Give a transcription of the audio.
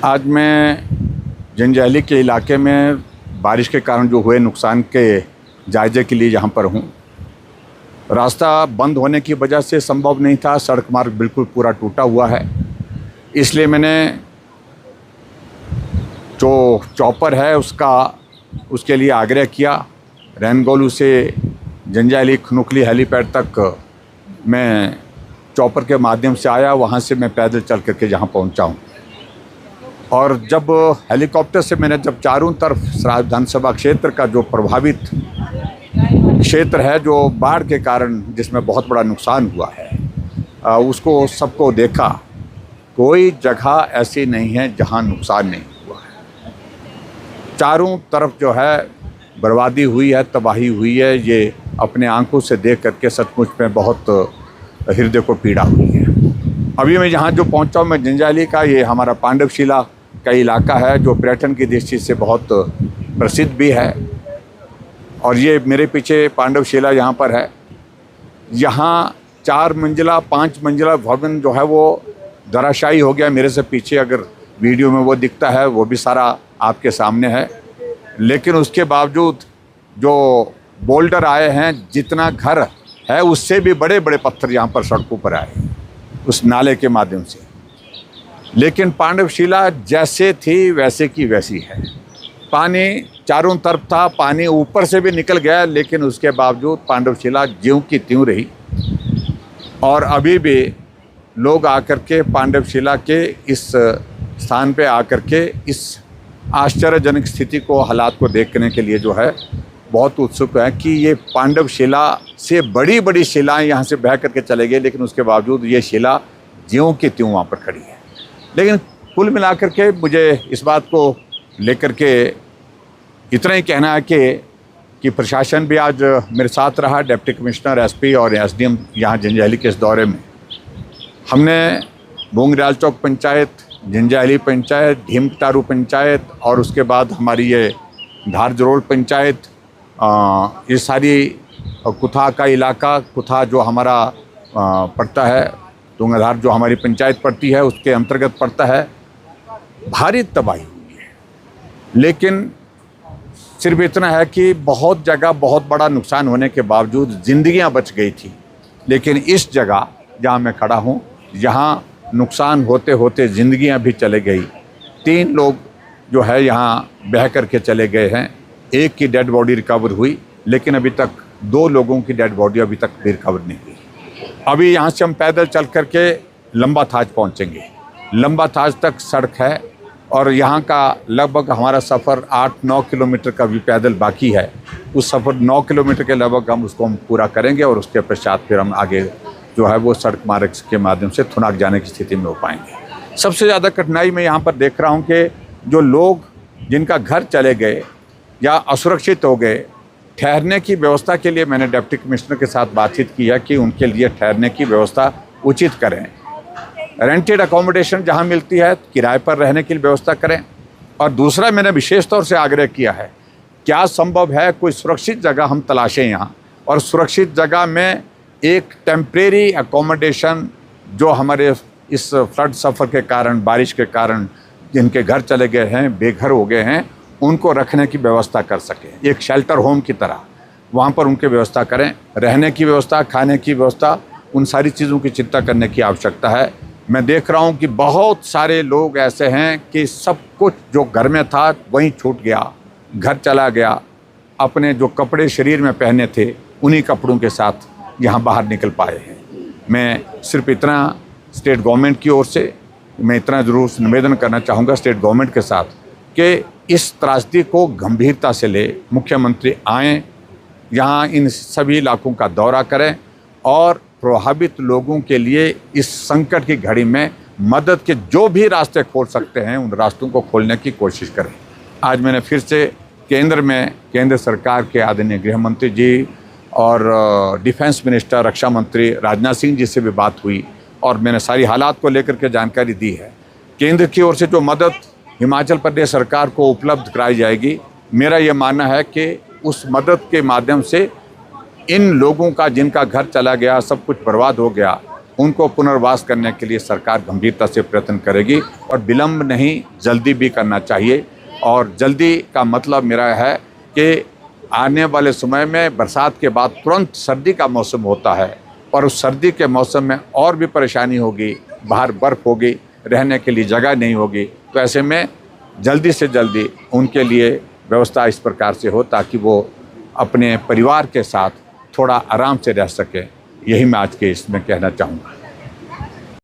आज मैं जंजैहली के इलाके में बारिश के कारण जो हुए नुकसान के जायजे के लिए यहाँ पर हूँ। रास्ता बंद होने की वजह से संभव नहीं था, सड़क मार्ग बिल्कुल पूरा टूटा हुआ है। इसलिए मैंने जो चॉपर है उसके लिए आग्रह किया। रैनगोलू से जंजैहली खनुखली हेलीपैड तक मैं चॉपर के माध्यम से आया, वहाँ से मैं पैदल चल करके यहाँ पहुँचा हूँ। और जब हेलीकॉप्टर से मैंने जब चारों तरफ सराय विधानसभा क्षेत्र का जो प्रभावित क्षेत्र है, जो बाढ़ के कारण जिसमें बहुत बड़ा नुकसान हुआ है, उसको सबको देखा। कोई जगह ऐसी नहीं है जहां नुकसान नहीं हुआ है। चारों तरफ जो है बर्बादी हुई है, तबाही हुई है। ये अपने आंखों से देख करके सचमुच में बहुत हृदय को पीड़ा हुई है। अभी मैं जहाँ जो पहुँचा हूँ, मैं जंजैहली का, ये हमारा पांडवशिला का इलाका है जो पर्यटन की दृष्टि से बहुत प्रसिद्ध भी है। और ये मेरे पीछे पांडवशिला यहाँ पर है। यहाँ 4 मंजिला 5 मंजिला भवन जो है वो धराशायी हो गया। मेरे से पीछे अगर वीडियो में वो दिखता है, वो भी सारा आपके सामने है। लेकिन उसके बावजूद जो बोल्डर आए हैं, जितना घर है उससे भी बड़े बड़े पत्थर यहाँ पर सड़कों पर आए उस नाले के माध्यम से। लेकिन पांडवशिला जैसे थी वैसे की वैसी है। पानी चारों तरफ था, पानी ऊपर से भी निकल गया, लेकिन उसके बावजूद पांडवशिला ज्यों की त्यों रही। और अभी भी लोग आकर के पांडवशिला के इस स्थान पे आकर के इस आश्चर्यजनक स्थिति को, हालात को देखने के लिए जो है बहुत उत्सुक है कि ये पांडवशिला से बड़ी बड़ी शिलाएं यहाँ से बह करके चले गए, लेकिन उसके बावजूद ये शिला ज्यों की त्यों वहाँ पर खड़ी है। लेकिन कुल मिलाकर के मुझे इस बात को लेकर के इतना ही कहना है कि प्रशासन भी आज मेरे साथ रहा। डिप्टी कमिश्नर, एसपी और एसडीएम यहाँ जंजैहली के इस दौरे में हमने बोंगरियाल चौक पंचायत, जंजैहली पंचायत, ढीमटारू पंचायत और उसके बाद हमारी ये धार जरोल पंचायत, ये सारी कुथा का इलाका, कुथा जो हमारा पड़ता है, तुंगाधार जो हमारी पंचायत पड़ती है उसके अंतर्गत पड़ता है, भारी तबाही हुई है। लेकिन सिर्फ इतना है कि बहुत जगह बहुत बड़ा नुकसान होने के बावजूद ज़िंदगियां बच गई थी। लेकिन इस जगह जहां मैं खड़ा हूं, यहाँ नुकसान होते होते ज़िंदगियां भी चले गई। 3 लोग जो है यहाँ बह करके चले गए हैं। एक की डेड बॉडी रिकवर हुई, लेकिन अभी तक 2 लोगों की डेड बॉडी अभी तक भी रिकवर नहीं हुई। अभी यहाँ से हम पैदल चल करके लंबा थाज पहुँचेंगे। लंबा थाज तक सड़क है और यहाँ का लगभग हमारा सफ़र 8-9 किलोमीटर का भी पैदल बाकी है। उस सफ़र 9 किलोमीटर के लगभग हम पूरा करेंगे और उसके पश्चात फिर हम आगे जो है वो सड़क मार्ग के माध्यम से थुनाग जाने की स्थिति में हो पाएंगे। सबसे ज़्यादा कठिनाई मैं यहाँ पर देख रहा हूँ कि जो लोग जिनका घर चले गए या असुरक्षित हो गए, ठहरने की व्यवस्था के लिए मैंने डिप्टी कमिश्नर के साथ बातचीत की है कि उनके लिए ठहरने की व्यवस्था उचित करें। रेंटेड अकोमोडेशन जहां मिलती है किराए पर रहने की व्यवस्था करें। और दूसरा मैंने विशेष तौर से आग्रह किया है, क्या संभव है कोई सुरक्षित जगह हम तलाशें यहाँ, और सुरक्षित जगह में एक टेम्परेरी अकोमोडेशन जो हमारे इस फ्लड सफ़र के कारण, बारिश के कारण जिनके घर चले गए हैं, बेघर हो गए हैं, उनको रखने की व्यवस्था कर सकें। एक शेल्टर होम की तरह वहाँ पर उनकी व्यवस्था करें। रहने की व्यवस्था, खाने की व्यवस्था, उन सारी चीज़ों की चिंता करने की आवश्यकता है। मैं देख रहा हूँ कि बहुत सारे लोग ऐसे हैं कि सब कुछ जो घर में था वहीं छूट गया, घर चला गया। अपने जो कपड़े शरीर में पहने थे उन्हीं कपड़ों के साथ यहाँ बाहर निकल पाए हैं। मैं सिर्फ इतना स्टेट गवर्नमेंट की ओर से मैं इतना ज़रूर निवेदन करना चाहूँगा स्टेट गवर्नमेंट के साथ कि इस त्रासदी को गंभीरता से ले। मुख्यमंत्री आएँ, यहाँ इन सभी इलाकों का दौरा करें और प्रभावित लोगों के लिए इस संकट की घड़ी में मदद के जो भी रास्ते खोल सकते हैं उन रास्तों को खोलने की कोशिश करें। आज मैंने फिर से केंद्र सरकार के आदरणीय गृह मंत्री जी और डिफेंस मिनिस्टर, रक्षा मंत्री राजनाथ सिंह जी से भी बात हुई और मैंने सारी हालात को लेकर के जानकारी दी है। केंद्र की ओर से जो मदद हिमाचल प्रदेश सरकार को उपलब्ध कराई जाएगी, मेरा ये मानना है कि उस मदद के माध्यम से इन लोगों का जिनका घर चला गया, सब कुछ बर्बाद हो गया, उनको पुनर्वास करने के लिए सरकार गंभीरता से प्रयत्न करेगी और विलंब नहीं, जल्दी भी करना चाहिए। और जल्दी का मतलब मेरा है कि आने वाले समय में बरसात के बाद तुरंत सर्दी का मौसम होता है, पर उस सर्दी के मौसम में और भी परेशानी होगी, बाहर बर्फ़ होगी, रहने के लिए जगह नहीं होगी। तो ऐसे में जल्दी से जल्दी उनके लिए व्यवस्था इस प्रकार से हो ताकि वो अपने परिवार के साथ थोड़ा आराम से रह सकें। यही मैं आज के इसमें कहना चाहूँगा।